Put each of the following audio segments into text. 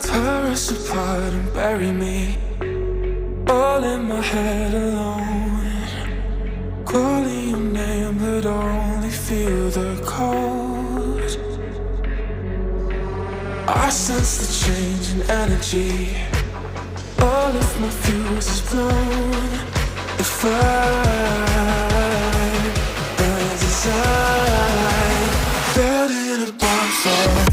Tear us apart and bury me all in my head alone, calling your name but only feel the cold. I sense the change in energy, all of my fuse is blown. The fire burns inside, felt in a bonfire.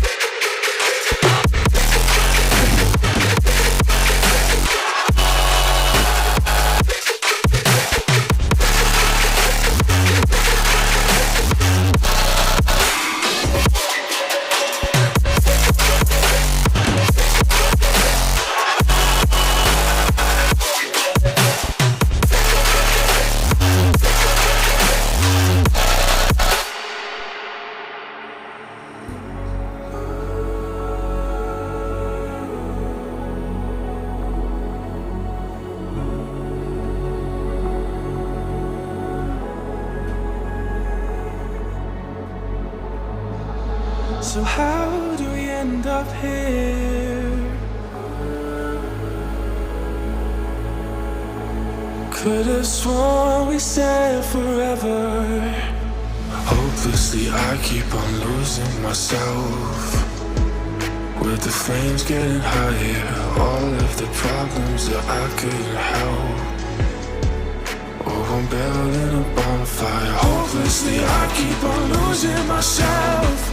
So how do we end up here? Could have sworn we said forever. Hopelessly I keep on losing myself, with the flames getting higher, all of the problems that I couldn't help. Oh, I'm building a bonfire. Hopelessly I keep on losing myself,